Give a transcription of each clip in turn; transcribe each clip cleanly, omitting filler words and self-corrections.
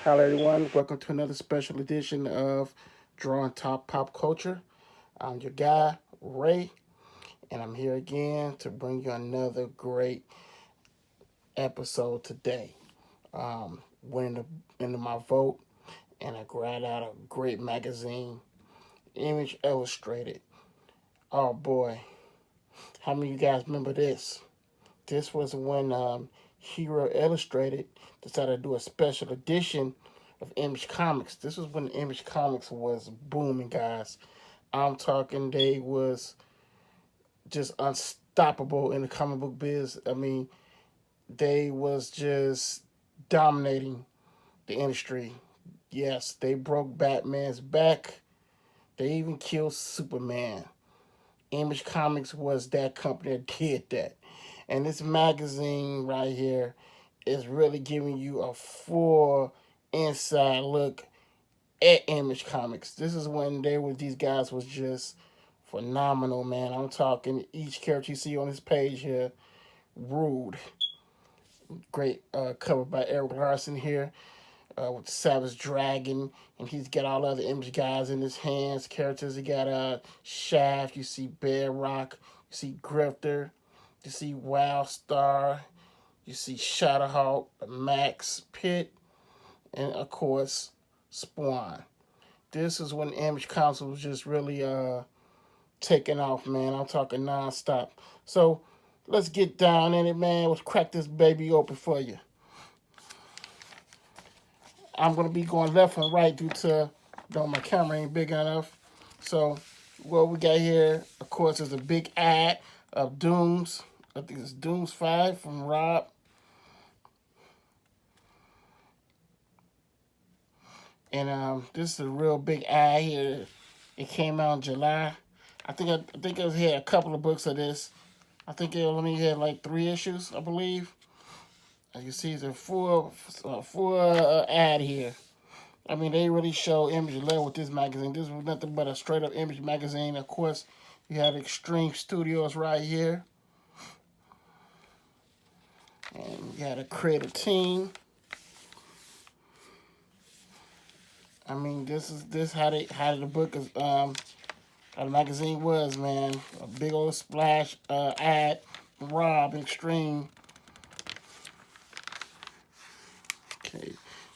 Hello, everyone. Welcome to another special edition of Drawing Top Pop Culture. I'm your guy, Ray, and I'm here again to bring you another great episode today. Winning into my vote, and I grabbed out a great magazine, Image Illustrated. Oh boy, how many of you guys remember this? This was when Hero Illustrated decided to do a special edition of Image Comics. This was when Image Comics was booming, guys. I'm talking they was just unstoppable in the comic book biz. I mean, they was just dominating the industry. Yes, they broke Batman's back. They even killed Superman. Image Comics was that company that did that. And this magazine right here is really giving you a full inside look at Image Comics. This is when these guys was just phenomenal, man. I'm talking each character you see on this page here, Rude. Great cover by Eric Larson here with the Savage Dragon, and he's got all the other Image guys in his hands. Characters, he got Shaft, you see Bear Rock, you see Grifter, you see Wildstar, you see Shadowhawk, Max Pit, and of course Spawn. This is when Image Console was just really taking off, man. I'm talking nonstop. So let's get down in it, man. Let's crack this baby open for you. I'm gonna be going left and right due to my camera ain't big enough. So what we got here, of course, is a big ad of Dooms. I think it's Dooms 5 from Rob. And this is a real big ad here. It came out in July. I think it had a couple of books of this. I think it only had like 3 issues, I believe. As you see, it's a full ad here. I mean, they really show Image love with this magazine. This was nothing but a straight up Image magazine. Of course, you have Extreme Studios right here, and you had a creative team. I mean, this how the book is how the magazine was, man. A big old splash ad, Rob Extreme. Okay,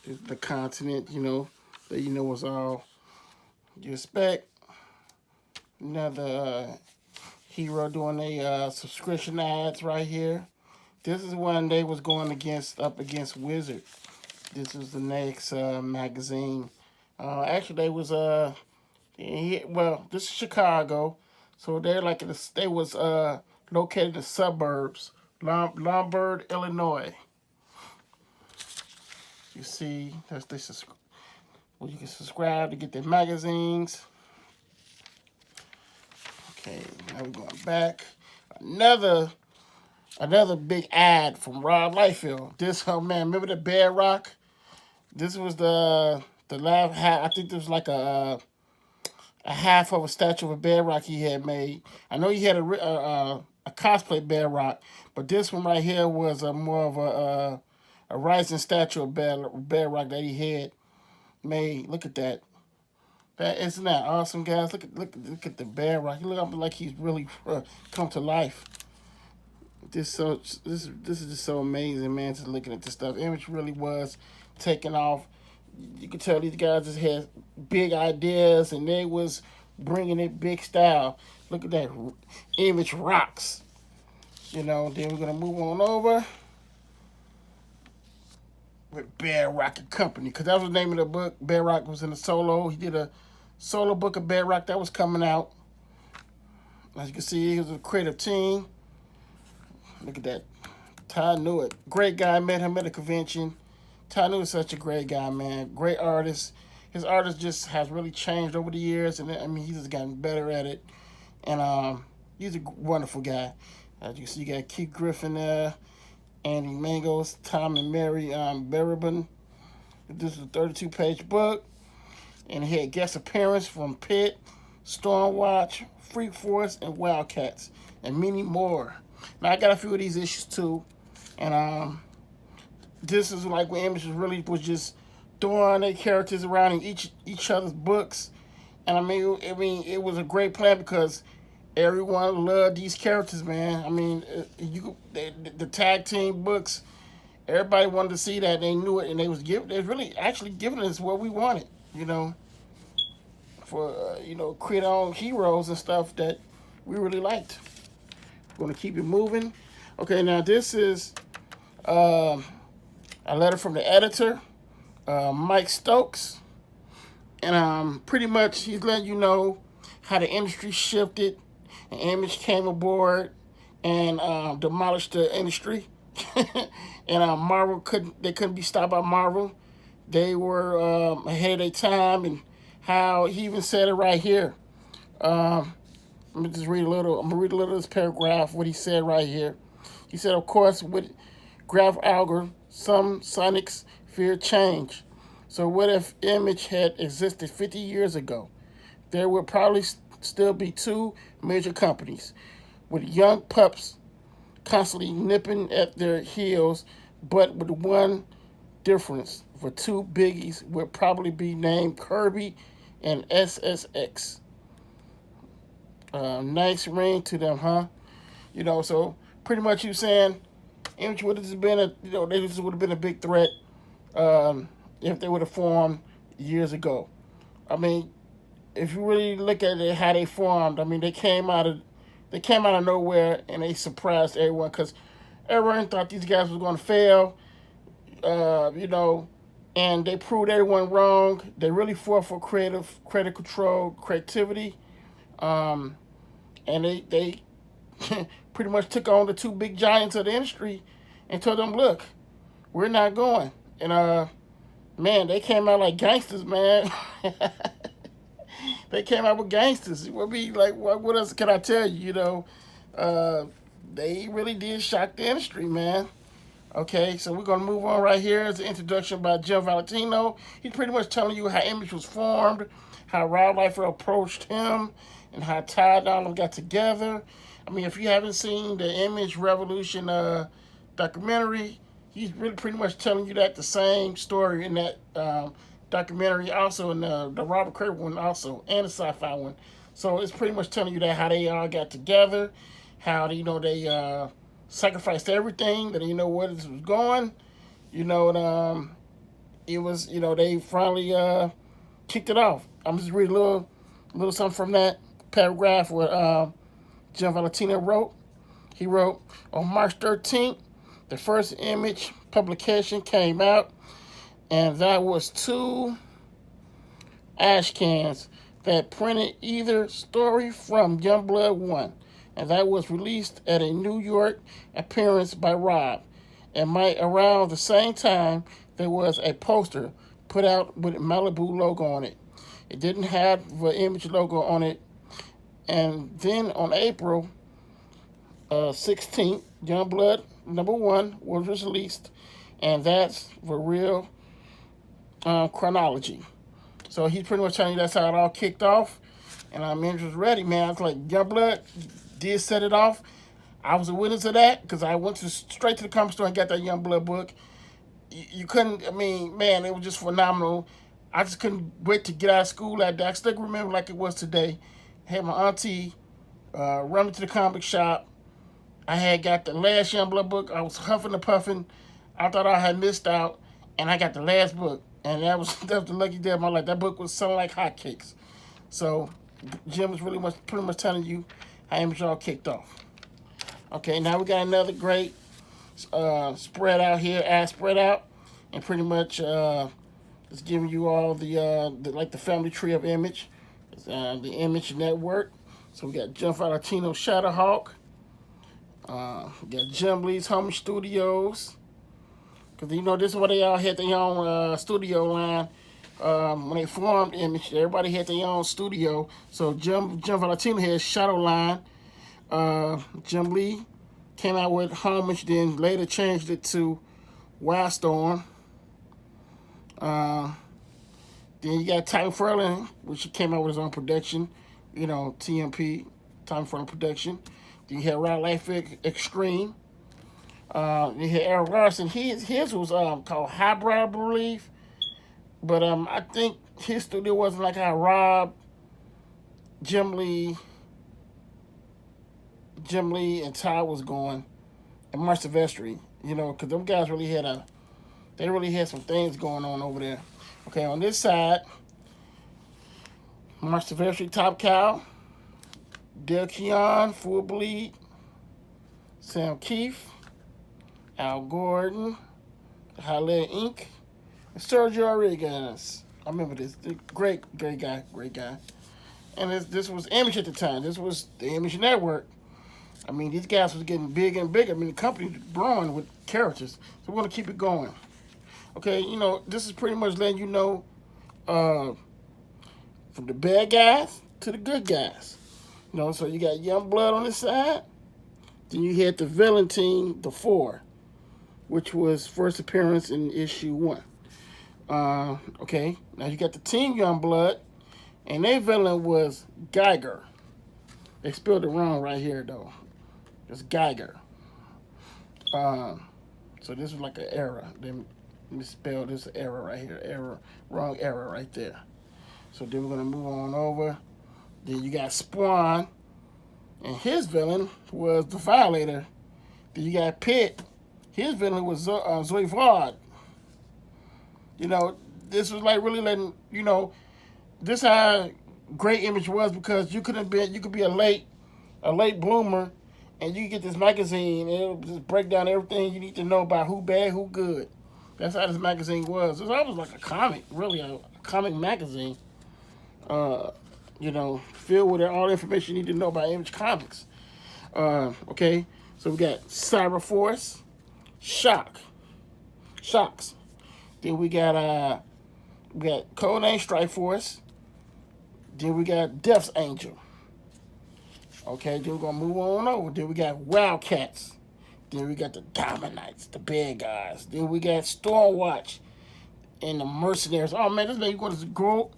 this is the continent, that was all you expect. Another hero doing a subscription ads right here. This is when they was going up against Wizard. This is the next magazine. Actually, they was this is Chicago, so they was located in the suburbs, Lombard, Illinois. You see, you can subscribe to get their magazines. Okay, now we're going back. Another big ad from Rob Liefeld. This man, remember the Bear Rock? This was the last half. I think there was like a half of a statue of a Bear Rock he had made. I know he had a cosplay Bear Rock, but this one right here was more of a rising statue of Bear Rock that he had made. Look at that. Isn't that awesome, guys? Look at the Bear Rock. He look up like he's really come to life. This is just so amazing, man. Just looking at this stuff, Image really was taking off. You could tell these guys just had big ideas, and they was bringing it big style. Look at that, Image rocks. Then we're gonna move on over with Bear Rock and Company, because that was the name of the book. Bear Rock was in a solo. He did a solo book of Bear Rock that was coming out. As you can see, he was a creative team. Look at that. Ty Newitt. Great guy. Met him at a convention. Ty Newitt is such a great guy, man. Great artist. His artist just has really changed over the years, and I mean, he's just gotten better at it. And he's a wonderful guy. As you see, you got Keith Griffin there, Andy Mangos, Tom and Mary Barabin. This is a 32-page book, and he had guest appearance from Pitt, Stormwatch, Freak Force, and Wildcats, and many more. Now I got a few of these issues too, and this is like when Image really was just throwing their characters around in each other's books. And it was a great plan because everyone loved these characters, man. I mean, the tag team books, everybody wanted to see that. They knew it, and they was really actually giving us what we wanted, you know, for create our own heroes and stuff that we really liked. We're gonna keep it moving. Okay, now this is a letter from the editor, Mike Stokes, and pretty much he's letting you know how the industry shifted, and Image came aboard and demolished the industry. And Marvel couldn't be stopped by Marvel. They were ahead of their time, and how he even said it right here. Let me just read a little. I'm gonna read a little of this paragraph. What he said right here. He said, "Of course, with graph algorithm, some Sonics fear change. So what if Image had existed 50 years ago? There would probably still be two major companies with young pups constantly nipping at their heels, but with one difference. For two biggies would probably be named Kirby and SSX. Nice ring to them, huh? So pretty much you saying Image would have been they just would have been a big threat if they would have formed years ago. I mean, if you really look at it, how they formed, I mean, they came out of nowhere and they surprised everyone because everyone thought these guys was going to fail, and they proved everyone wrong. They really fought for creative control, creativity, and they pretty much took on the two big giants of the industry and told them, look, we're not going. And man, they came out like gangsters, man. They came out with gangsters. It would be like, what else can I tell you? They really did shock the industry, man. Okay, so we're gonna move on right here. It's an introduction by Jim Valentino. He's pretty much telling you how Image was formed, how Rob Liefeld approached him, and how Ty Donovan got together. I mean, if you haven't seen the Image Revolution documentary, he's really pretty much telling you that the same story in that documentary, also in the Robert Kirk one, also, and the sci-fi one. So it's pretty much telling you that how they all got together, how they sacrificed everything, that where this was going, and it was they finally kicked it off. I'm just reading a little something from that paragraph what Jim Valentino wrote. He wrote, on March 13th, the first Image publication came out, and that was two ash cans that printed either story from Youngblood 1, and that was released at a New York appearance by Rob. And around the same time, there was a poster put out with Malibu logo on it. It didn't have the Image logo on it. And then on April 16th, Youngblood #1 was released, and that's the real chronology. So he's pretty much telling you that's how it all kicked off. And Image was ready, man. I was like, Youngblood did set it off. I was a witness of that because I went straight to the comic store and got that Youngblood book. You couldn't, I mean, man, it was just phenomenal. I just couldn't wait to get out of school that day. I still remember like it was today. I had my auntie run me to the comic shop. I had got the last Youngblood book. I was huffing and puffing. I thought I had missed out, and I got the last book. And that was the lucky day of my life. That book was selling like hotcakes. So Jim was pretty much telling you how Image all kicked off. Okay, now we got another great spread out here, ad spread out, and pretty much it's giving you all the family tree of Image, the Image Network. So we got Jim Valentino Shadowhawk. We got Jim Lee's Home Studios. Because, this is where they all had their own studio line. When they formed Image, everybody had their own studio. So Jim Valentino had Shadow Line. Jim Lee came out with Homage, then later changed it to Wildstorm. Then you got Ty Furlan, which came out with his own production. TMP, Ty Furlan production. Then you had Rob Liefeld Extreme. You had Eric Larson. His was called Highbrow, I believe. But I think his studio wasn't like how Rob, Jim Lee, and Ty was going, and Mark Silvestri. You know, because them guys really had some things going on over there. Okay, on this side, Mark Silvestri, Top Cow, Del Keon, Full Bleed, Sam Keefe, Al Gordon, Halle Inc., and Sergio Rodriguez. I remember this. Great guy, great guy. And this was Image at the time. This was the Image Network. I mean, these guys was getting bigger and bigger. I mean, the company was growing with characters. So we're going to keep it going. Okay, you know, this is pretty much letting you know uh, from the bad guys to the good guys. You know, so you got Young Blood on this side. Then you had the villain team, the Four, which was first appearance in issue 1. Okay, now you got the team Young Blood, and their villain was Geiger. They spelled it wrong right here, though. It's Geiger. So this was like an error. They misspelled this error right here. Wrong error right there. So then we're gonna move on over. Then you got Spawn, and his villain was the Violator. Then you got Pitt. His villain was Zoe Vaughn. You know, this was like really letting this how great Image was, because you could be a late bloomer, and you get this magazine and it'll just break down everything you need to know about who bad, who good. That's how this magazine was. It was almost like a comic, really a comic magazine. Filled with all the information you need to know about Image Comics. Okay, so we got Cyber Force, Shocks. Then we got Codename Strike Force. Then we got Death's Angel. Okay, then we're gonna move on over. Then we got Wildcats. Then we got the Dominites, the bad guys. Then we got Stormwatch and the Mercenaries. Oh man, this lady going to go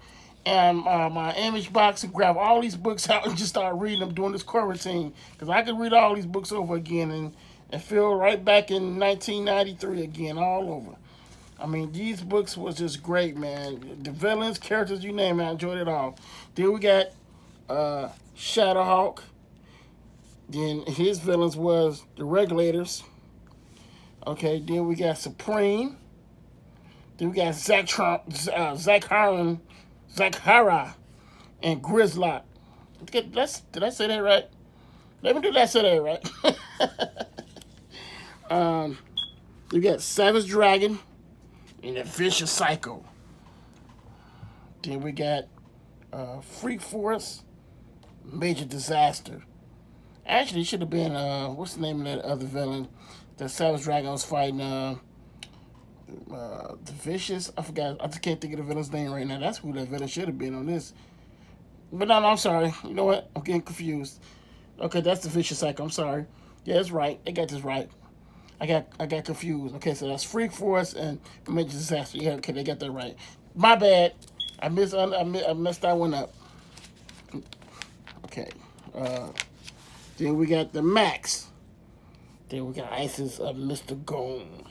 and my Image box and grab all these books out and just start reading them during this quarantine, because I could read all these books over again and feel right back in 1993 again, all over. I mean, these books was just great, man. The villains, characters, you name it, I enjoyed it all. Then we got Shadowhawk. Then his villains was the Regulators. Okay, then we got Supreme. Then we got Zachara, and Grislock. Did I say that right? Let me do that. Say that right. We got Savage Dragon and the Vicious Psycho. Then we got Freak Force, Major Disaster. Actually, it should have been what's the name of that other villain that Savage Dragon was fighting? The Vicious. I forgot. I just can't think of the villain's name right now. That's who that villain should have been on this. But no, I'm sorry. You know what? I'm getting confused. Okay, that's the Vicious Cycle. I'm sorry. Yeah, that's right. They got this right. I got confused. Okay, so that's Freak Force and Major Disaster. Yeah, okay, they got that right. My bad. I messed that one up. Okay. Then we got the Max. Then we got Isis of Mr. Gone.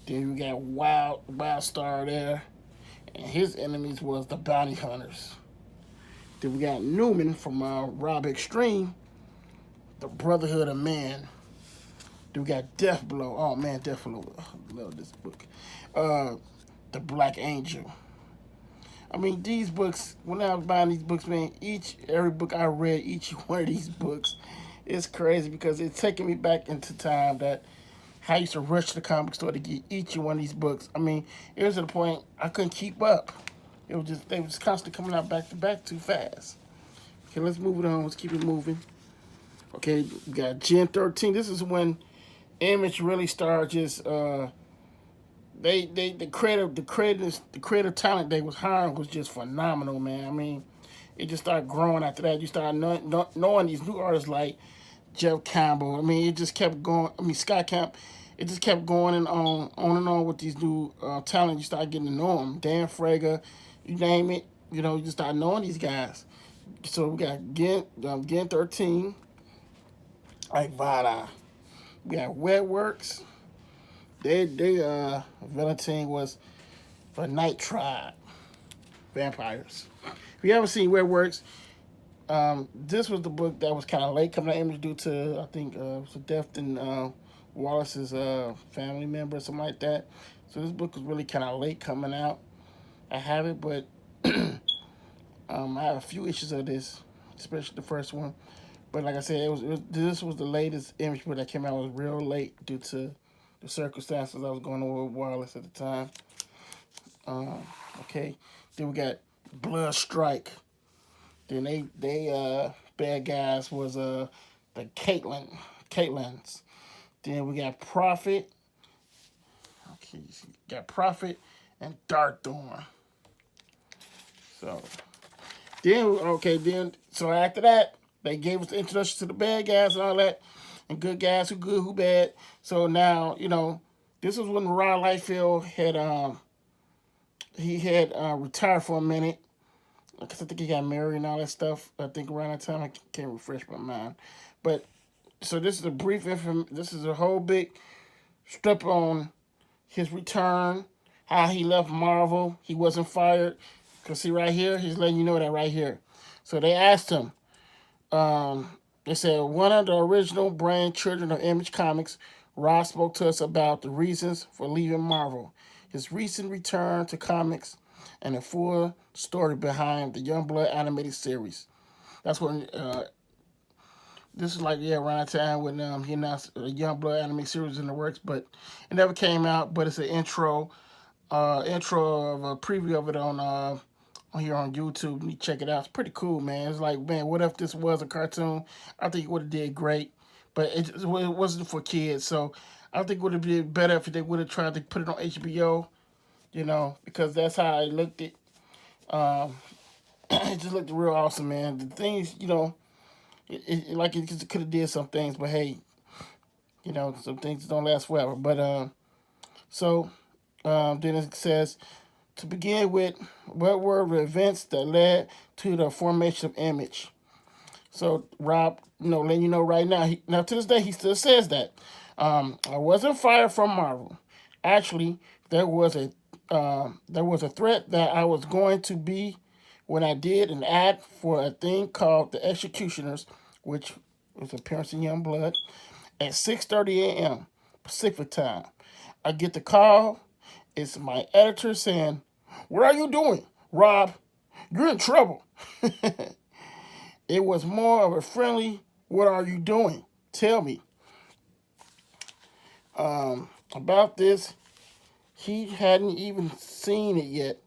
Then we got Wild Star there. And his enemies was the Bounty Hunters. Then we got Newman from Rob Extreme, the Brotherhood of Man. Then we got Deathblow. Oh man, Deathblow. I love this book. The Black Angel. I mean, these books, when I was buying these books, man, every book I read, each one of these books, it's crazy, because it's taking me back into time that I used to rush to the comic store to get each one of these books. I mean, it was to the point I couldn't keep up. They were just constantly coming out back to back too fast. Okay, let's move it on. Let's keep it moving. Okay, we got Gen 13. This is when Image really started just the creative talent they was hiring was just phenomenal, man. I mean, it just started growing after that. You started knowing these new artists like Jeff Campbell. I mean, it just kept going. I mean, Scott Camp. It just kept going and on with these new talent. You start getting to know them. Dan Frager, you name it. You know, you just start knowing these guys. So we got Gen 13, like Vada. We got Wetworks. They villain team was for Night Tribe vampires. If you haven't seen where it works, this was the book that was kind of late coming out Image due to I think it was a death in Wallace's family member or something like that. So this book was really kind of late coming out. I have it, but I have a few issues of this, especially the first one. But like I said, this was the latest Image book that came out. It was real late due to the circumstances I was going on with Wallace at the time. Um, okay, then we got Blood Strike. Then they bad guys was the Caitlins. Then we got Prophet. Okay, got Prophet and Dark Dawn. So then so after that they gave us the introduction to the bad guys and all that, and good guys who good who bad. So now this was when Rob Liefeld had retired for a minute. Because I think he got married and all that stuff. I think around that time I can't refresh my mind, but so this is a brief This is a whole big strip on his return, how he left Marvel. He wasn't fired. Cause see right here, he's letting you know that right here. So they asked him. They said one of the original brain children of Image Comics, Rob spoke to us about the reasons for leaving Marvel, his recent return to comics, and the full story behind the Youngblood animated series. That's when this is like around that time when he announced the Youngblood animated series in the works, but it never came out. But it's an intro of a preview of it on here on YouTube. You check it out. It's pretty cool, man. It's like, man, what if this was a cartoon? I think it would have did great, but it wasn't for kids. So I think it would have been better if they would have tried to put it on HBO. Because that's how I looked it. Um, it just looked real awesome, man. The things, it could have did some things, but hey, some things don't last forever. But so then it says to begin with, what were the events that led to the formation of Image? So Rob, letting you know right now, now to this day he still says that I wasn't fired from Marvel. Actually, there was a threat that I was going to be when I did an ad for a thing called The Executioners, which was appearance in Youngblood, at 6:30 a.m. Pacific time. I get the call. It's my editor saying, "What are you doing, Rob? You're in trouble." It was more of a friendly, "What are you doing? Tell me." About this, he hadn't even seen it yet.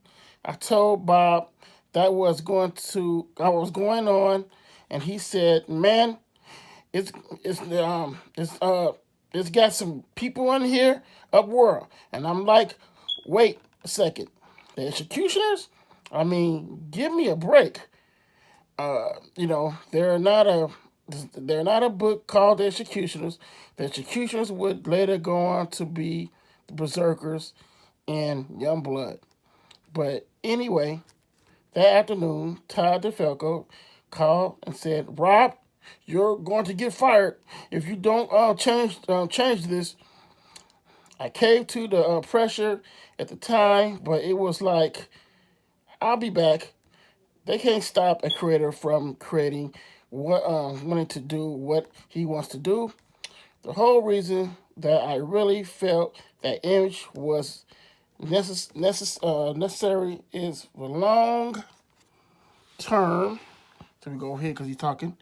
I told Bob that I was going on, and he said, "Man, it's it's got some people in here up world." And I'm like, "Wait a second, the executioners? I mean, give me a break." They're not a book called The Executioners. The Executioners would later go on to be the Berserkers in Youngblood. But anyway, that afternoon, Todd DeFalco called and said, "Rob, you're going to get fired if you don't change this." I caved to the pressure at the time, but it was like, I'll be back. They can't stop a creator from creating what wanting to do what he wants to do. The whole reason that I really felt that Image was necessary is for long term. So we go ahead because he's talking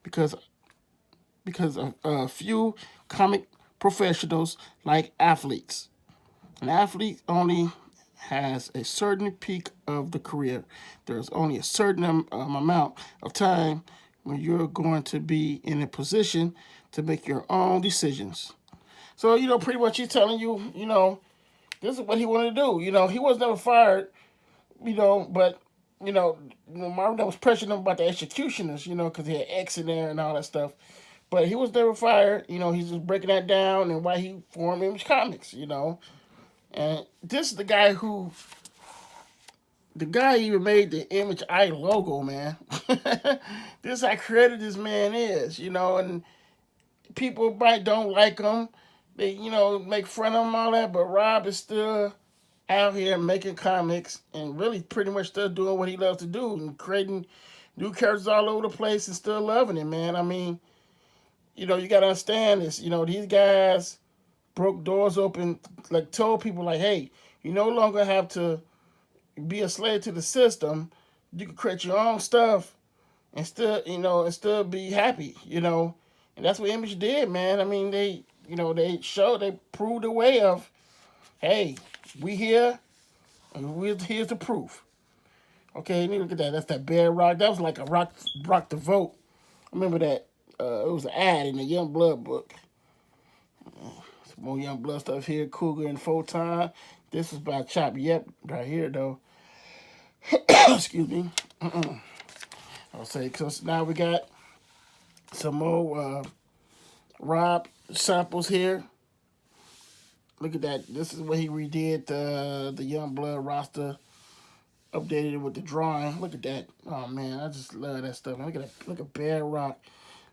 because of a few comic professionals like athletes. An athlete only has a certain peak of the career. There's only a certain amount of time when you're going to be in a position to make your own decisions. So, pretty much he's telling you, this is what he wanted to do. He was never fired, but, Marvin was pressuring him about the executioners, because he had X in there and all that stuff. But he was never fired. He's just breaking that down and why he formed Image Comics. And this is the guy even made the Image Eye logo, man. This is how creative this man is, and people might don't like him. They, make fun of him and all that, but Rob is still out here making comics and really pretty much still doing what he loves to do and creating new characters all over the place and still loving it, man. I mean, you got to understand this. These guys broke doors open, like told people, like, hey, you no longer have to be a slave to the system. You can create your own stuff and still be happy. And that's what Image did, man. I mean, they proved the way of, hey, we here, and here's the proof. Okay, look at that. That's that Bedrock. That was like a rock the vote. I remember that. It was an ad in the Young Blood book. Some more Young Blood stuff here. Cougar and Photon. This is by Chop Yep right here, though. Excuse me. I'll say, because now we got some more Rob samples here. Look at that. This is where he redid the Young Blood roster, updated it with the drawing. Look at that. Oh man, I just love that stuff. Look at that. Look at Bedrock.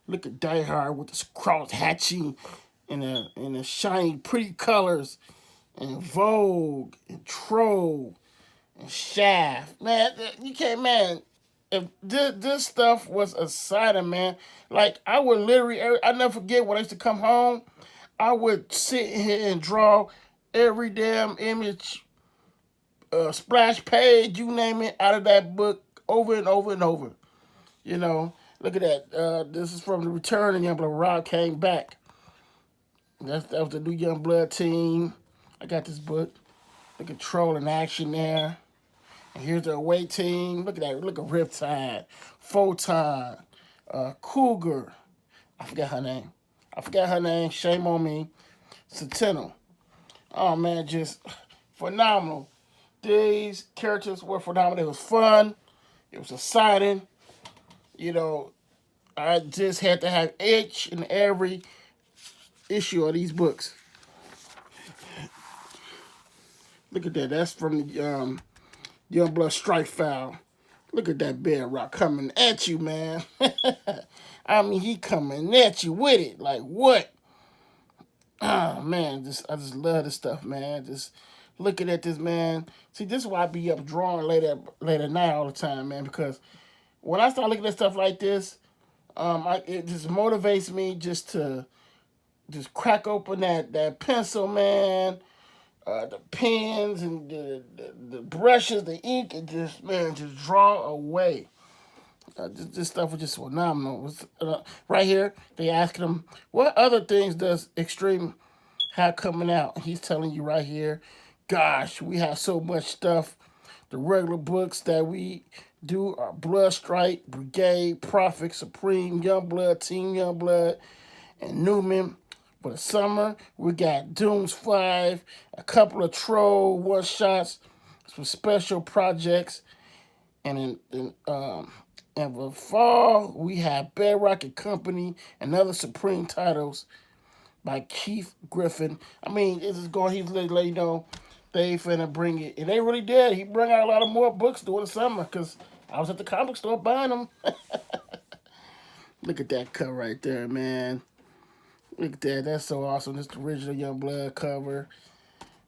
Look at Die Hard with the cross hatching and the shiny, pretty colors, and Vogue and Trove and Shaft. Man, you can't, man. If this stuff was a sighting, man, like I would literally, I never forget when I used to come home, I would sit here and draw every damn Image, splash page, you name it, out of that book over and over and over. You know, look at that. This is from the Return of Youngblood. Rob came back. That was the new Youngblood team. I got this book. Look at Troll in action there. And here's the away team. Look at that. Look at Riptide, Photon, Cougar. I forgot her name. Shame on me. Sentinel. Oh man, just phenomenal. These characters were phenomenal. It was fun. It was exciting. I just had to have each and every issue of these books. Look at that. That's from the Youngblood Strike File. Look at that Bedrock coming at you, man. I mean, he coming at you with it. Like, what? Oh, man. I just love this stuff, man. Just looking at this, man. See, this is why I be up drawing late at night all the time, man, because when I start looking at stuff like this, it just motivates me just to just crack open that pencil, man, the pens and the brushes, the ink, and just draw away. This stuff was just phenomenal. Right here, they asking him, what other things does Extreme have coming out? He's telling you right here, gosh, we have so much stuff. The regular books that we do are Blood Strike, Brigade, Prophet, Supreme, Youngblood, Team Youngblood, and Newman. For the summer, we got Dooms 5, a couple of Troll one-shots, some special projects, and in the fall, we have Bedrock and Company and other Supreme titles by Keith Giffen. I mean, it's just going, he's letting you know they finna bring it. And they really did. He bring out a lot of more books during the summer because I was at the comic store buying them. Look at that cover right there, man. Look at that. That's so awesome. This is the original Youngblood cover.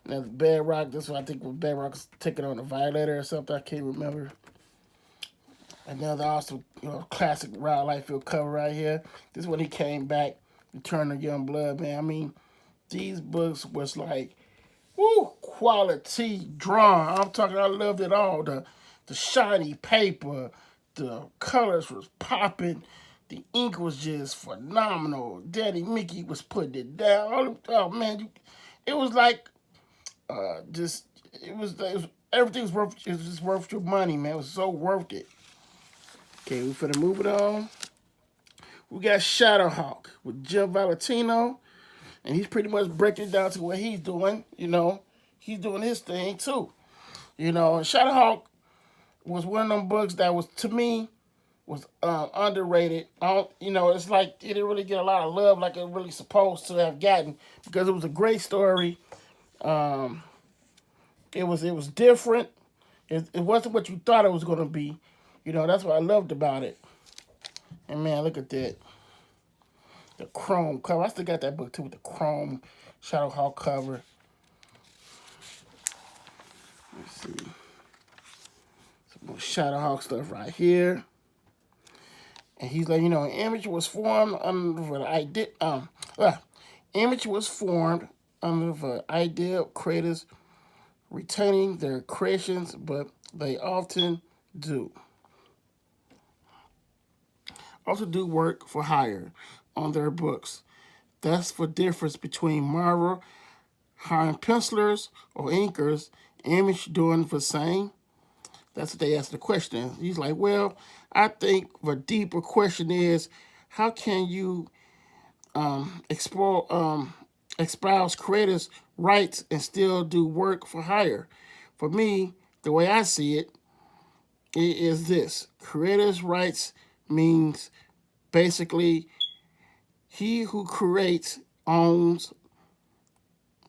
Now, the Bedrock, this one I think was Bedrock's taking on the Violator or something. I can't remember. Another awesome, classic Rob Liefeld cover right here. This is when he came back, Return of Youngblood, man. I mean, these books was like, woo, quality drawn. I'm talking, I loved it all. The shiny paper, the colors was popping. The ink was just phenomenal. Daddy Mickey was putting it down. Oh man, it was like, everything was worth. It was just worth your money, man. It was so worth it. Okay, we finna move it on. We got Shadowhawk with Jim Valentino, and he's pretty much breaking it down to what he's doing. He's doing his thing too. And Shadowhawk was one of them books that was, to me, was underrated. It's like it didn't really get a lot of love like it really supposed to have gotten because it was a great story. It was different. It wasn't what you thought it was gonna be. That's what I loved about it. And man, look at that. The chrome cover. I still got that book too with the chrome Shadowhawk cover. Shadowhawk stuff right here. And he's like, image was formed under the idea. Image was formed under the idea of creators retaining their creations, but they often do. Also do work for hire on their books. That's the difference between Marvel hiring pencilers or inkers, Image doing the same. That's what they asked the question. He's like, well, I think the deeper question is, how can you espouse creators' rights and still do work for hire? For me, the way I see it, it is this. Creators' rights means basically he who creates owns.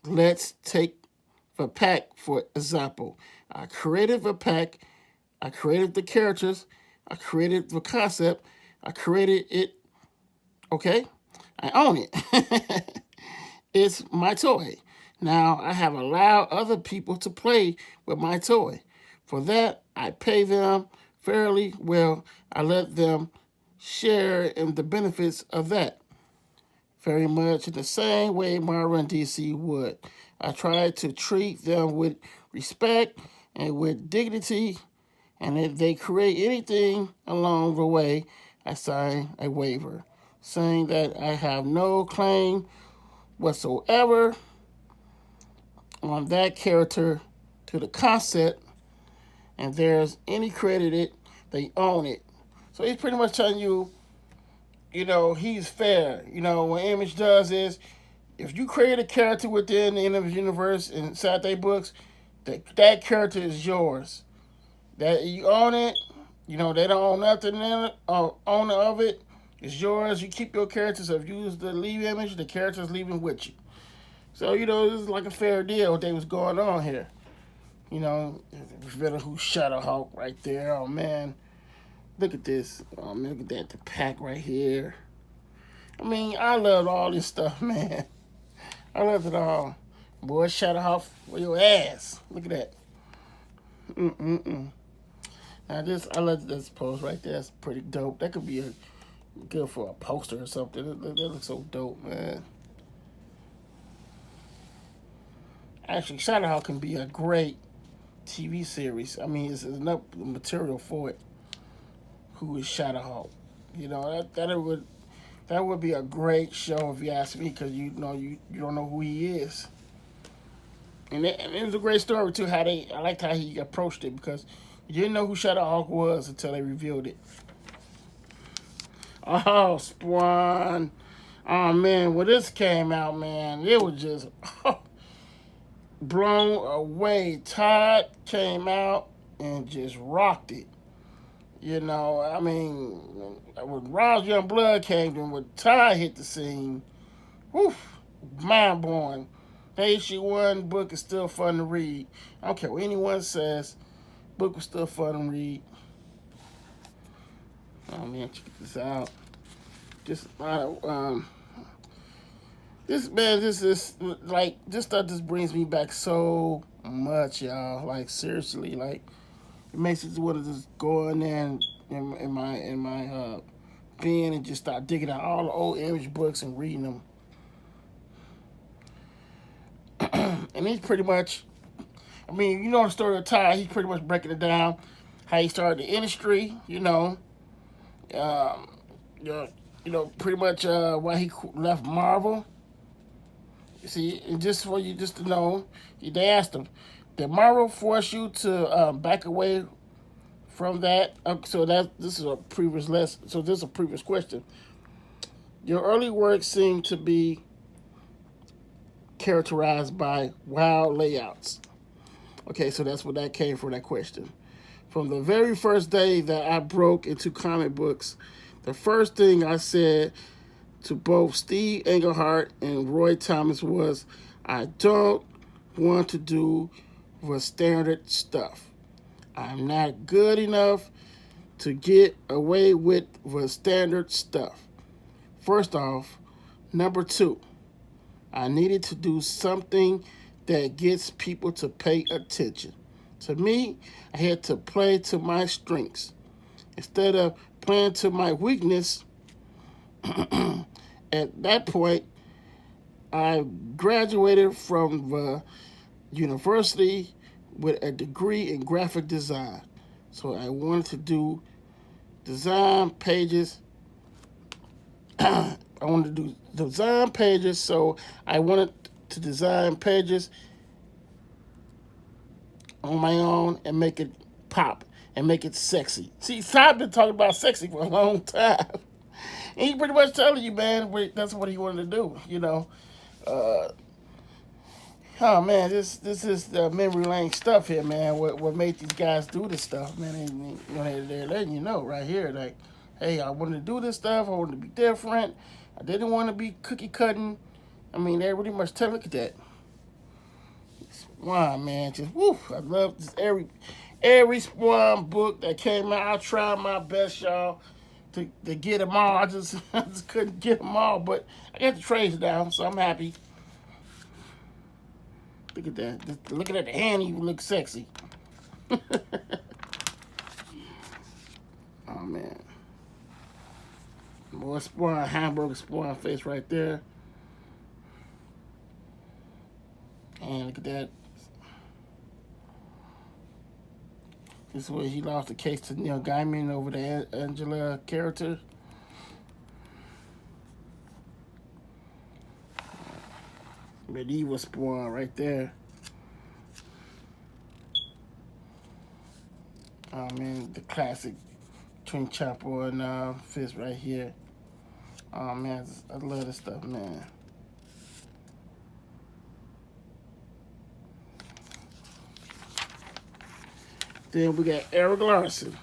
Let's take the pack, for example. I created the pack. I created the characters. I created the concept. I created it. Okay? I own it. It's my toy. Now I have allowed other people to play with my toy. For that, I pay them fairly well. I let them share in the benefits of that. Very much in the same way Marvel and DC would. I try to treat them with respect and with dignity, and if they create anything along the way, I sign a waiver saying that I have no claim whatsoever on that character to the concept, and there's any credited, they own it. So he's pretty much telling you, he's fair. What Image does is, if you create a character within the Image universe inside their books, that character is yours. That you own it. They don't own nothing in it. Owner of it is yours. You keep your characters. So if you use the leave image, the character's leaving with you. So this is like a fair deal. What they was going on here. Revealing who's Shadowhawk right there. Oh man, look at this. Oh man, look at that. The pack right here. I mean, I love all this stuff, man. I love it all. Boy, Shadowhawk for your ass. Look at that. Mm-mm-mm. Now I love this pose right there. That's pretty dope. That could be good for a poster or something. That looks so dope, man. Actually, Shadowhawk can be a great TV series. I mean, there's enough material for it. Who is Shadowhawk? That would be a great show if you ask me, because you don't know who he is. And it was a great story too. I liked how he approached it, because you didn't know who Shadowhawk was until they revealed it. Oh, Spawn. Oh man, when this came out, man, it was just blown away. Todd came out and just rocked it. I mean, when Roz Youngblood came in, when Todd hit the scene, whew, mind blowing. The issue 1 book is still fun to read. I don't care what anyone says. Book was still fun to read. Oh man, check this out. This stuff just brings me back so much, y'all. Like seriously, like it makes me want to just go in there in my bin and just start digging out all the old Image books and reading them. And he's pretty much, I mean, the story of Ty. He's pretty much breaking it down, how he started the industry. Um, pretty much why he left Marvel. See, and just for you just to know, they asked him, did Marvel force you to back away from that? This is a previous lesson. So this is a previous question. Your early work seemed to be characterized by wild layouts. Okay, so that's where that came from, that question. From the very first day that I broke into comic books, the first thing I said to both Steve Englehart and Roy Thomas was, I don't want to do the standard stuff. I'm not good enough to get away with the standard stuff. First off, number 2, I needed to do something that gets people to pay attention To me, I had to play to my strengths. Instead of playing to my weakness, at that point, I graduated from the university with a degree in graphic design. So I wanted to do design pages. I wanted to do design pages, so I wanted to design pages on my own and make it pop and make it sexy. See, I've been talking about sexy for a long time. And he pretty much telling you, man, that's what he wanted to do, you know. Uh, oh, man, this is the memory lane stuff here, man. What made these guys do this stuff, man. And, you know, they're letting you know right here, like, hey, I wanted to do this stuff. I wanted to be different. I didn't want to be cookie cutting. I mean, they pretty much tell, look at that. Spawn, man, just woo! I love this every Spawn book that came out. I tried my best, y'all, to get them all. I just couldn't get them all, but I got the trades down, so I'm happy. Look at that! Just looking at the hand, even looks sexy. Oh man, more Spawn, hamburger Spawn face right there, and look at that. This is where he lost the case to Neil Gaiman over the Angela character. Medieval Spawn right there. Oh man, the classic Twin Chopper and Fist right here. Oh man, I love this stuff, man. Then we got Erik Larsen,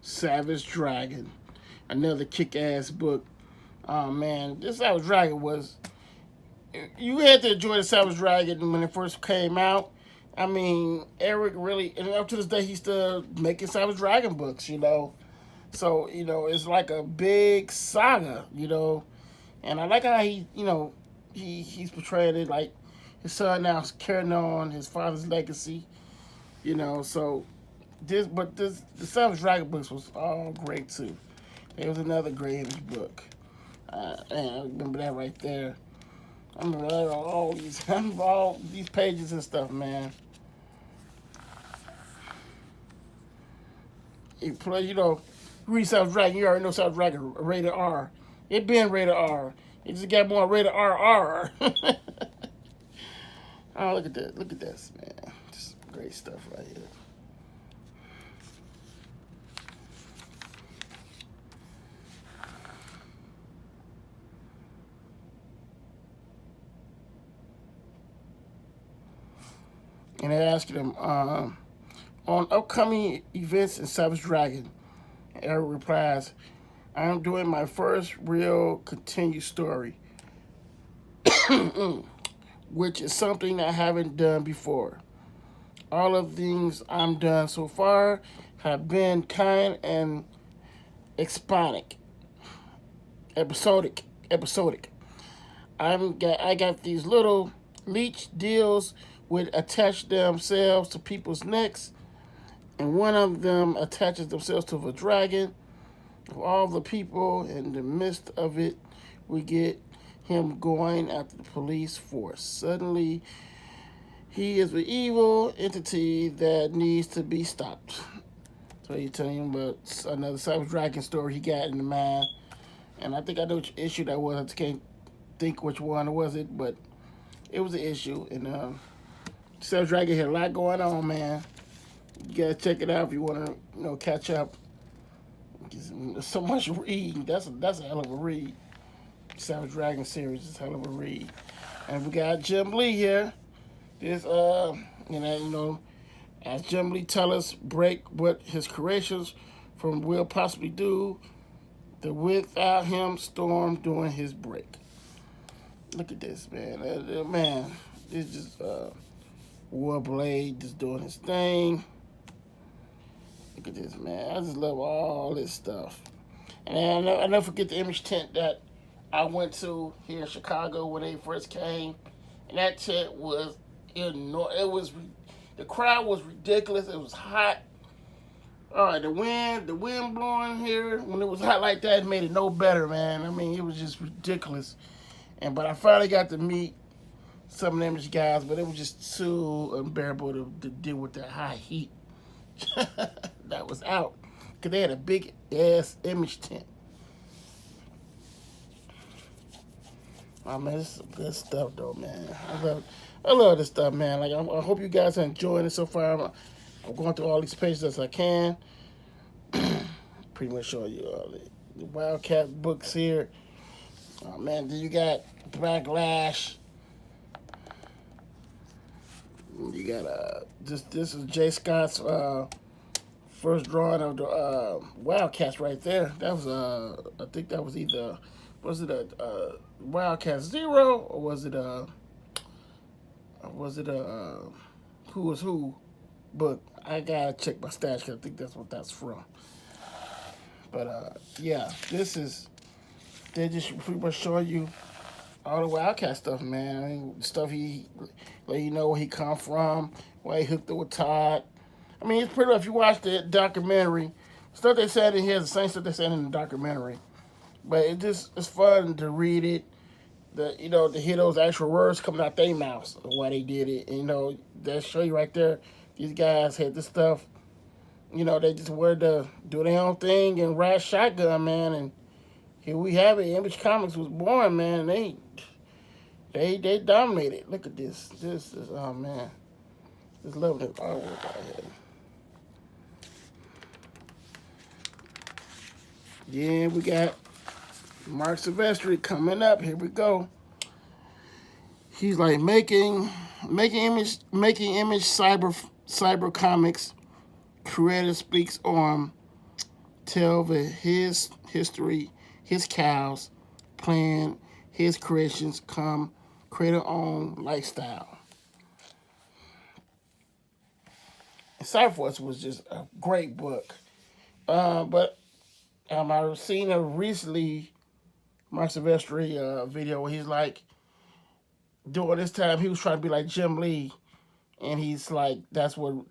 Savage Dragon, another kick-ass book. Oh man, this Savage Dragon was. You had to enjoy the Savage Dragon when it first came out. I mean, Erik really, and up to this day, he's still making Savage Dragon books, you know. So, you know, it's like a big saga, you know. And I like how he's portraying it like his son now is carrying on his father's legacy, you know. So, the Savage Dragon books was all great, too. It was another great Image book. And I remember that right there. I remember all these pages and stuff, man. You know, read Savage Dragon, you already know Savage Dragon rated R. It been rated R. It just got more rated RR. Oh, look at that. Look at this, man. Just great stuff right here. And they asked him on upcoming events in Savage Dragon. Erik replies, I am doing my first real continued story, which is something I haven't done before. All of the things I'm done so far have been kind and episodic. I got these little leech deals would attach themselves to people's necks, and one of them attaches themselves to the dragon. Of all the people in the midst of it, we get him going after the police force. Suddenly, he is an evil entity that needs to be stopped. So he's telling him about another Savage Dragon story he got in the mind. And I think I know which issue that was. I can't think which one was it, but it was an issue. And Savage Dragon had a lot going on, man. You gotta check it out if you want to, catch up. There's so much reading. That's a hell of a read. Savage Dragon series is a hell of a read. And we got Jim Lee here. This as Jim Lee tell us, break what his creations from will possibly do. The without him storm during his break. Look at this, man. Man, it's just Warblade just doing his thing. Look at this, man. I just love all this stuff. And I never forget the Image tent that I went to here in Chicago when they first came. And that tent was enormous. The crowd was ridiculous. It was hot. All right, the wind blowing here when it was hot like that made it no better, man. I mean, it was just ridiculous. But I finally got to meet some of them guys, but it was just too unbearable to deal with that high heat that was out because they had a big ass image tent. Oh man, this is some good stuff though, man. I love this stuff, man. Like I hope you guys are enjoying it so far. I'm going through all these pages as I can. Pretty much showing you all the Wildcat books here. Oh man, then you got Backlash. You got this is Jay Scott's first drawing of the Wildcats right there. That was I think that was either was it a Wildcat Zero or was it a Who Was Who book? I gotta check my stash because I think that's what that's from. But yeah, this is they just pretty much showing you all the Wildcat stuff, man. I mean, stuff he let you know where he come from, why he hooked up with Todd. I mean, it's pretty much if you watch the documentary, stuff they said in here is the same stuff they said in the documentary. But it's fun to read it. To hear those actual words coming out their mouths of why they did it. And, that show you right there. These guys had this stuff. They just wanted to do their own thing and ride shotgun, man. And here we have it. Image Comics was born, man. They dominated. Look at this. This is oh man. Just love this artwork out here. Yeah, we got Marc Silvestri coming up. Here we go. He's like making image cyber comics. Creator speaks on tell his history, his cows, plan his creations, come creator own lifestyle. And Cyberforce was just a great book. But I've seen a recently Marc Silvestri video where he's like, during this time he was trying to be like Jim Lee, and he's like, that's who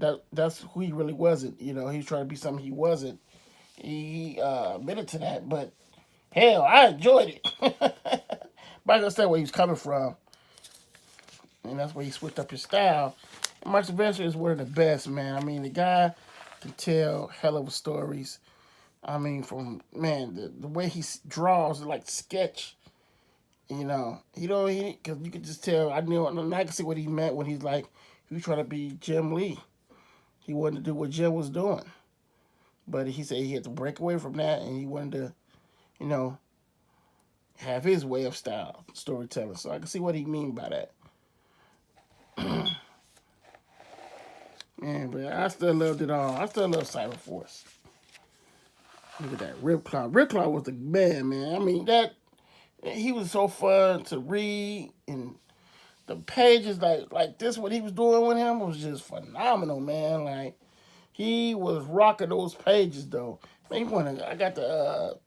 he really wasn't. He was trying to be something he wasn't. He admitted to that, but hell, I enjoyed it. But I understand where he was coming from, and that's where he switched up his style. And Marc Silvestri is one of the best, man. I mean, the guy can tell hell of stories. I mean, from man, the way he draws like sketch. Because you could just tell. I can see what he meant when he's like, he was trying to be Jim Lee. He wanted to do what Jim was doing, but he said he had to break away from that, and he wanted to, have his way of style storytelling. So I can see what he mean by that. Man, but I still loved it all. I still love Cyberforce. Look at that, Rip Cloud. Rip Cloud was the man. I mean, he was so fun to read, and the pages like this, what he was doing with him was just phenomenal, man. Like he was rocking those pages though. Man, I got the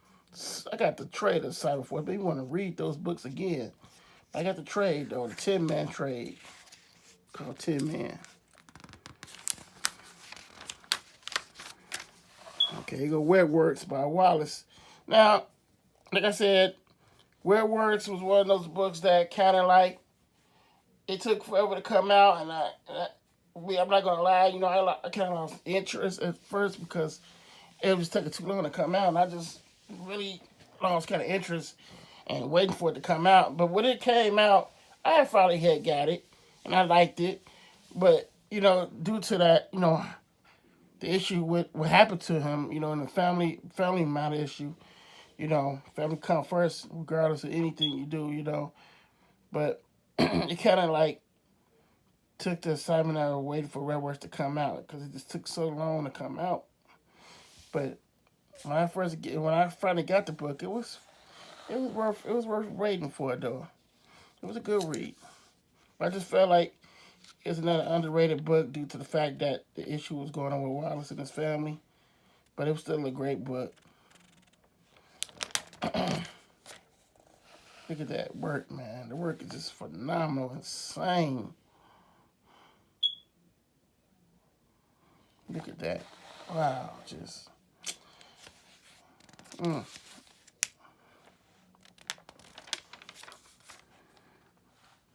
trade of Cyberforce, but you want to read those books again. I got the trade though, the 10-man trade called 10 Man. Okay, here go Webworks by Wallace. Now, like I said, Webworks was one of those books that kind of like, it took forever to come out, and I'm not gonna lie, I kind of lost interest at first because it was taking too long to come out, and I just really lost kind of interest and waiting for it to come out. But when it came out, I finally had got it, and I liked it. But due to that, the issue with what happened to him, in the family matter issue, family come first regardless of anything you do, But it kind of like took the assignment out of waiting for Webworks to come out because it just took so long to come out. But when I finally got the book, it was worth waiting for it though. It was a good read. But I just felt like it's another underrated book due to the fact that the issue was going on with Wallace and his family. But it was still a great book. Look at that work, man. The work is just phenomenal, insane. Look at that. Wow, just. Mm.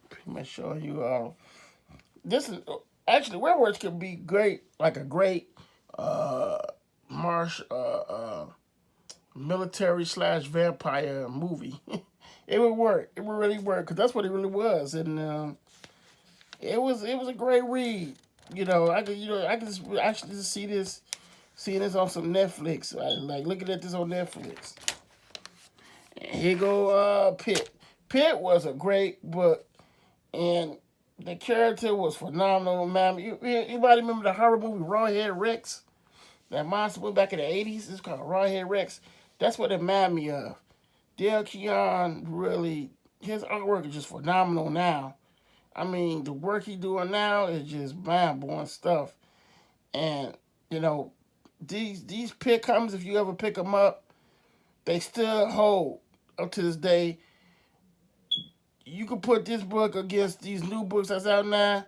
Pretty much show you this is actually werewolves could be great, like a great uh marsh military slash vampire movie. It would work. It would really work because that's what it really was, and it was a great read. I could just actually just seeing this on some Netflix. Like looking at this on Netflix. And here go Pitt. Pitt was a great book, and the character was phenomenal, man. Anybody remember the horror movie Rawhead Rex? That monster went back in the 80s. It's called Rawhead Rex. That's what it reminded me of. Dale Keown really, his artwork is just phenomenal now. I mean, the work he's doing now is just mind-blowing stuff. And, you know, these pick comics, if you ever pick them up, they still hold up to this day. You could put this book against these new books that's out now.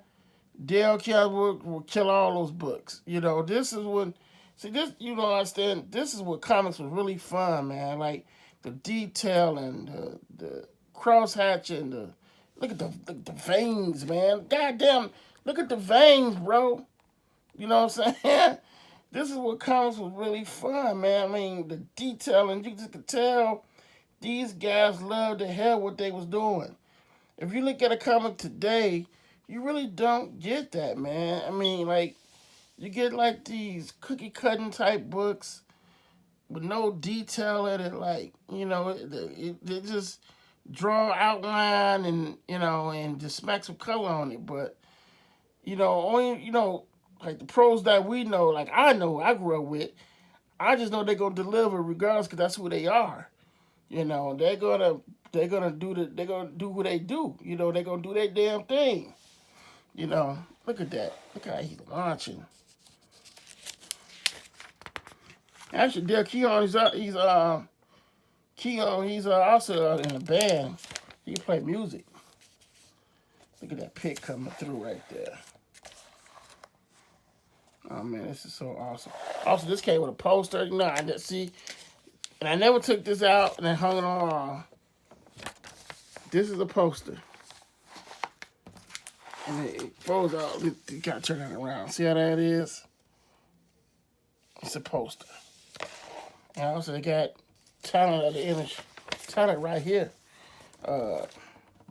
Dale Keown will kill all those books. This is when, see this, understand, this is what comics was really fun, man. Like the detail and the crosshatch and look at the veins, man. Goddamn, look at the veins, bro. You know what I'm saying? This is what comics was really fun, man. I mean, the detail, and you just could tell these guys loved the hell what they was doing. If you look at a comic today, you really don't get that, man. I mean, like, you get like these cookie cutting type books with no detail in it, like, they just draw outline and just smack some color on it. But, only, like the pros that we know, like I grew up with, I just know they're gonna deliver regardless because that's who they are. They're gonna do who they do. They're gonna do their damn thing. Look at that. Look how he's launching. Actually, Dale Keown, he's also in a band. He can play music. Look at that pick coming through right there. Oh man, this is so awesome. Also, this came with a poster. I didn't see, and I never took this out and I hung it on the wall. This is a poster. And it folds out. You gotta turn it around. See how that is? It's a poster. And also they got talent of the image. Talent right here.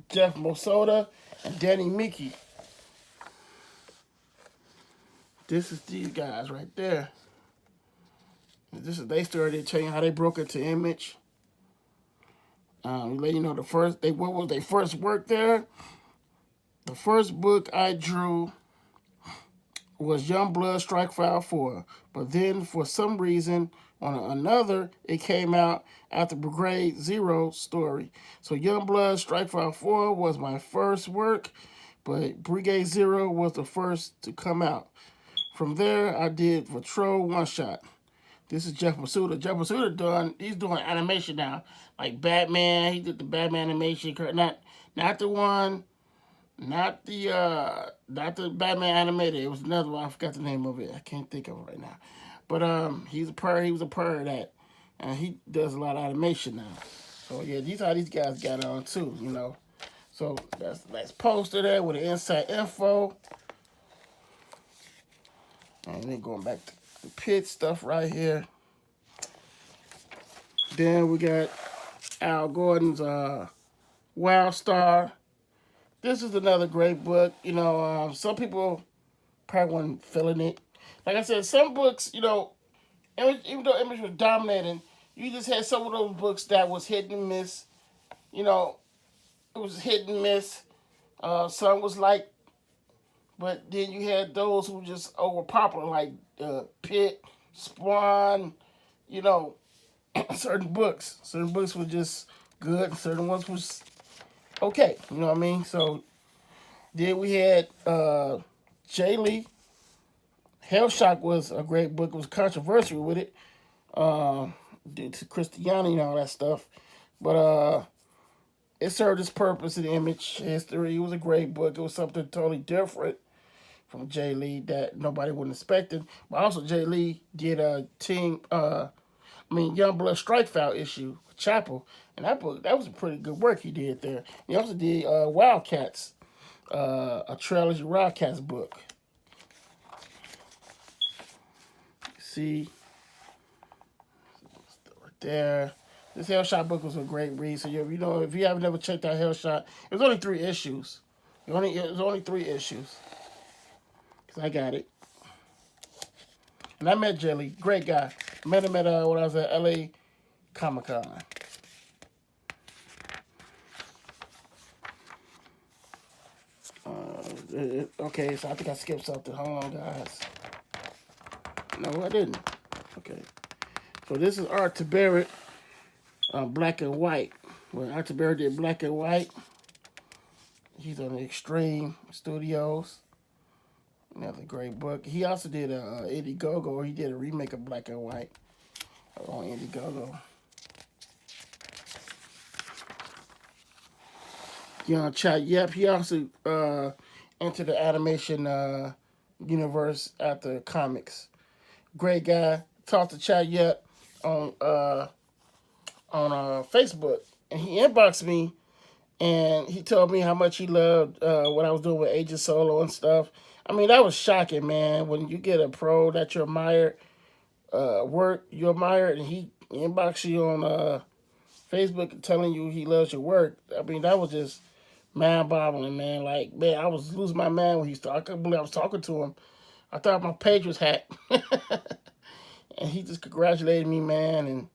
Jeff Mosoda and Danny Mickey. This is these guys right there. This is their story. They tell you how they broke into Image. Let you know what was their first work there. The first book I drew was Youngblood Strike File 4. But then for some reason on another, it came out after Brigade Zero story. So Youngblood Strike File 4 was my first work, but Brigade Zero was the first to come out. From there, I did Patrol One Shot. This is Jeff Masuda. Jeff Masuda he's doing animation now. Like Batman, he did the Batman animation. Not the one, not the Batman animated. It was another one. I forgot the name of it. I can't think of it right now. But he was a part of that. And he does a lot of animation now. So yeah, these how these guys got on too, So that's poster there with the inside info. And then going back to the Pitt stuff right here. Then we got Al Gordon's Wildstar. This is another great book. Some people probably weren't feeling it. Like I said, some books, even though Image was dominating, you just had some of those books that was hit and miss. It was hit and miss. Some was like, but then you had those who just over popular, like Pitt, Spawn, certain books. Certain books were just good, and certain ones was okay. You know what I mean? So then we had Jay Lee. Hellshock was a great book. It was controversial with it due to Christianity and all that stuff. But it served its purpose in Image history. It was a great book. It was something totally different. from Jay Lee that nobody would expect it. But also Jay Lee did a Youngblood Strikeout issue with Chapel, and that was a pretty good work he did there. He also did Wildcats, a trilogy Wildcats book. See, right there. This Hellshot book was a great read. So if you haven't ever checked out Hellshot, it was only 3 issues. It was only 3 issues. Cause I got it, and I met Jelly, great guy. Met him at when I was at LA Comic Con. Okay, so I think I skipped something. Hold on, guys. No, I didn't. Okay. So this is Art Tabarrett, Black and White. When Art Tabarrett did Black and White, he's on the Extreme Studios. Another great book. He also did Indiegogo. He did a remake of Black and White on Indiegogo. Young Chat Yep. He also entered the animation universe after comics. Great guy. Talked to Chat Yep on Facebook, and he inboxed me, and he told me how much he loved what I was doing with Agent Solo and stuff. I mean, that was shocking, man. When you get a pro that you admire, and he inboxes you on Facebook telling you he loves your work. I mean, that was just mind-boggling, man. Like, man, I was losing my mind when I couldn't believe I was talking to him. I thought my page was hacked. And he just congratulated me, man, and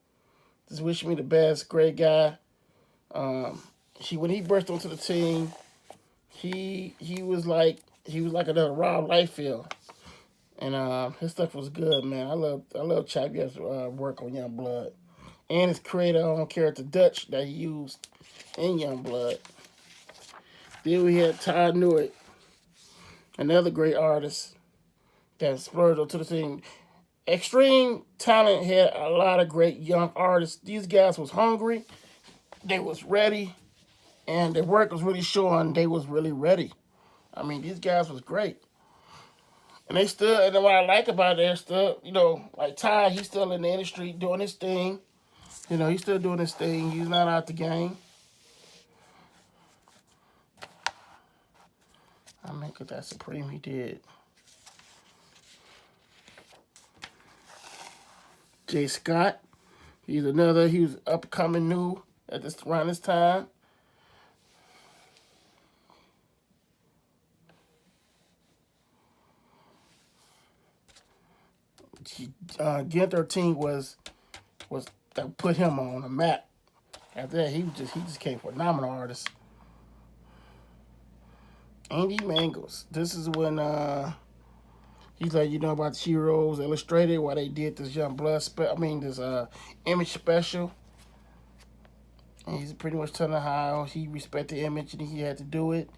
just wishing me the best. Great guy. When he burst onto the team, he was like another Rob Liefeld, and his stuff was good, man. I love Chap Yep's work on Youngblood, and his creator on character Dutch that he used in Youngblood. Then we had Todd Newitt, another great artist that splurged onto the team. Extreme Talent had a lot of great young artists. These guys was hungry, they was ready, and their work was really showing they was really ready. I mean, these guys was great. And and what I like about it, they're still, like Ty, he's still in the industry doing his thing. He's still doing his thing. He's not out the game. I mean, cause that Supreme he did. Jay Scott, he was upcoming new around this time. Gen 13 was that put him on the map. After that, he just came phenomenal artist. Andy Mangles. This is when he's like, about the Heroes Illustrated, why they did this this Image special. And he's pretty much telling how he respected Image and he had to do it.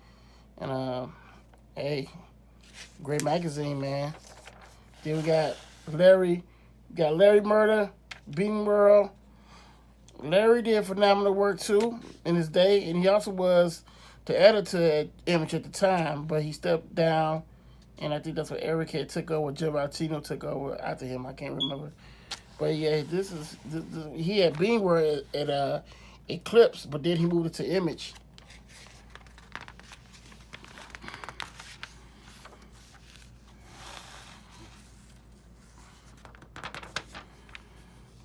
And hey, great magazine, man. Then we got Larry Murder, Bean World. Larry did phenomenal work too in his day, and he also was the editor at Image at the time, but he stepped down, and I think that's what Eric had took over. Jim Valtino took over after him. I can't remember, but yeah, he had Bean World at Eclipse, but then he moved it to Image.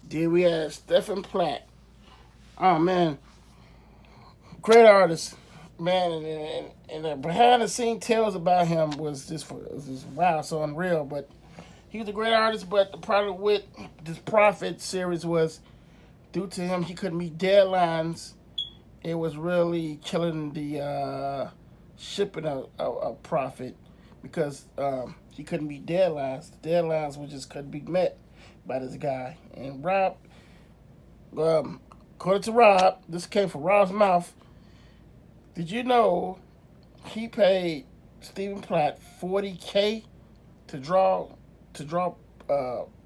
Then we had Stephen Platt. Oh man, great artist, man, and the behind the scene tales about him was just wow, so unreal. But he was a great artist. But the problem with this Prophet series was, due to him, he couldn't meet deadlines. It was really killing the shipping of Prophet because he couldn't meet deadlines. The deadlines couldn't be met by this guy. And Rob, according to Rob, this came from Rob's mouth. Did you know he paid Stephen Platt $40K to draw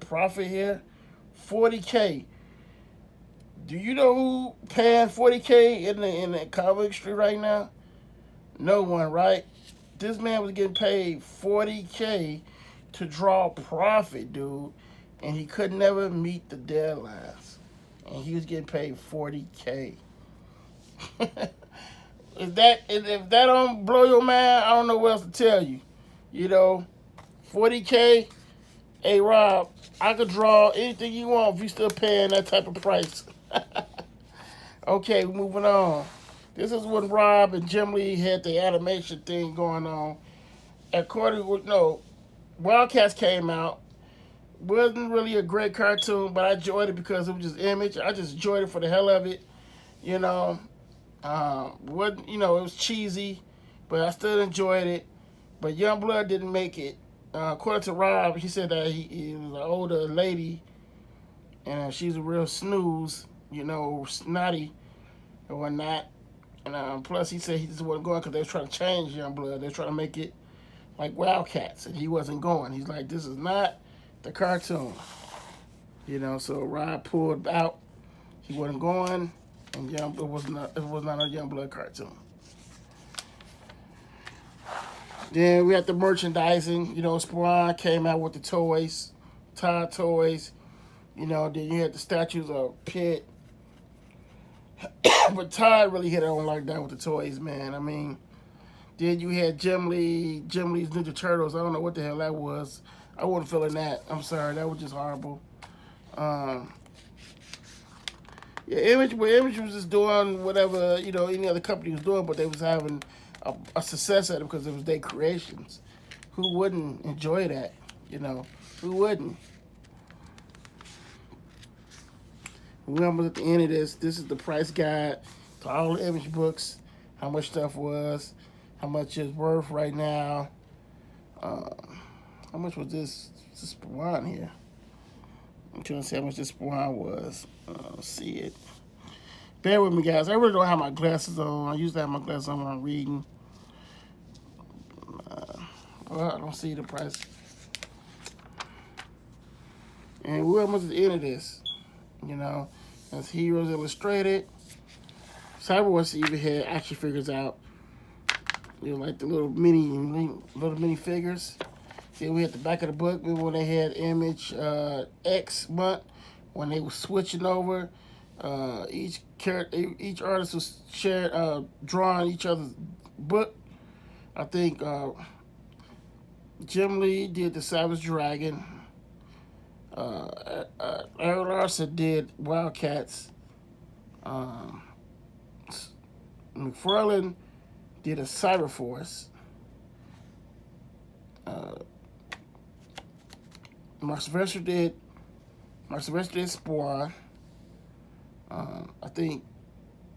Prophet here? $40K. Do you know who paying $40K in the comic industry right now? No one, right? This man was getting paid 40K to draw profit, dude, and he could never meet the deadlines, and he was getting paid 40K. If that don't blow your mind, I don't know what else to tell you. You know, 40K. Hey Rob, I could draw anything you want if you still paying that type of price. Okay, moving on. This is when Rob and Jim Lee had the animation thing going on. According to no, Wildcats came out. Wasn't really a great cartoon, but I enjoyed it because it was just image. I just enjoyed it for the hell of it. You know, what it was cheesy, but I still enjoyed it. But Youngblood didn't make it. According to Rob, he said that he was an older lady, and she's a real snooze, snotty and whatnot. And plus, he said he just wasn't going because they were trying to change Youngblood. They were trying to make it like Wildcats, and he wasn't going. He's like, this is not the cartoon. So Rob pulled out. He wasn't going, and it was not a Youngblood cartoon. Then we had the merchandising. Spawn came out with the toys, Todd toys. Then you had the statues of Pitt. But Todd really hit it on like that with the toys, man. I mean, then you had Jim Lee's Ninja Turtles. I don't know what the hell that was. I wasn't feeling that. I'm sorry, that was just horrible. Yeah, Image was just doing whatever any other company was doing, but they was having a success at it because it was their creations. Who wouldn't enjoy that? Who wouldn't? Remember at the end of this is the price guide to all the Image books, how much stuff was, how much it's worth right now. How much was this Spawn here? I'm trying to see how much this Spawn was. See it. Bear with me, guys. I really don't have my glasses on. I usually have my glasses on when I'm reading. Well, I don't see the price. And we're almost at the end of this. As Heroes Illustrated. Cyberwars even had action figures out. Like the little mini figures. Then we had the back of the book. Remember when they had Image X month when they were switching over. Each artist was drawing each other's book. I think Jim Lee did the Savage Dragon. Aaron Larson did Wildcats. McFarlane did a Cyberforce. Mark Sylvester did Spawn. I think,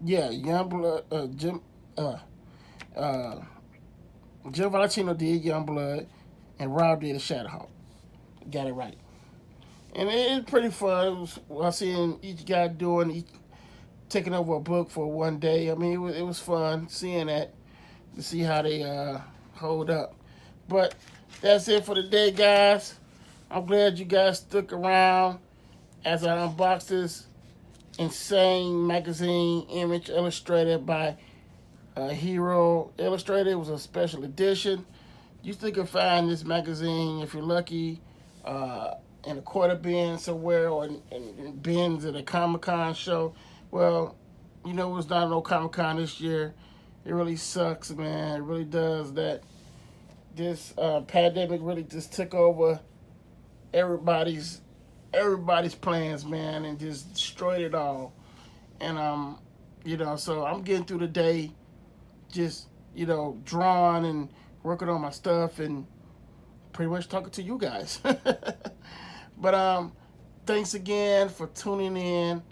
Youngblood. Jim Valentino did Youngblood, and Rob did a Shadowhawk. Got it right. And it's pretty fun. Seeing each guy taking over a book for one day. I mean, it was fun seeing that, to see how they hold up. But that's it for the day, guys. I'm glad you guys stuck around as I unboxed this insane magazine, Image Illustrated by Hero Illustrated. It was a special edition. You still can find this magazine if you're lucky in a quarter bin somewhere, or in bins at a Comic-Con show. Well, it's not no Comic-Con this year. It really sucks, man. It really does. That this pandemic really just took over everybody's plans, man, and just destroyed it all. And so I'm getting through the day, just drawing and working on my stuff, and pretty much talking to you guys. But thanks again for tuning in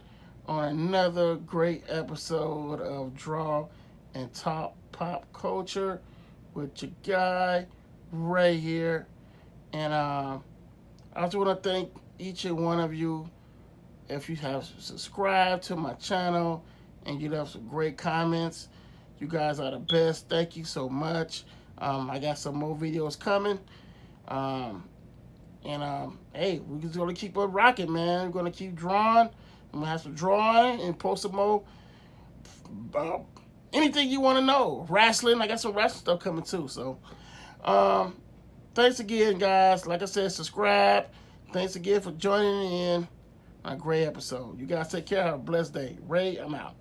on another great episode of Draw and Talk Pop Culture with your guy Ray here. And I just want to thank each and one of you. If you have subscribed to my channel and you left some great comments, you guys are the best. Thank you so much. I got some more videos coming. Hey, we're just going to keep on rocking, man. We're going to keep drawing. I'm going to have some drawing and post some more anything you want to know. Wrestling, I got some wrestling stuff coming too. So, thanks again, guys. Like I said, subscribe. Thanks again for joining in on a great episode. You guys take care. Have a blessed day. Ray, I'm out.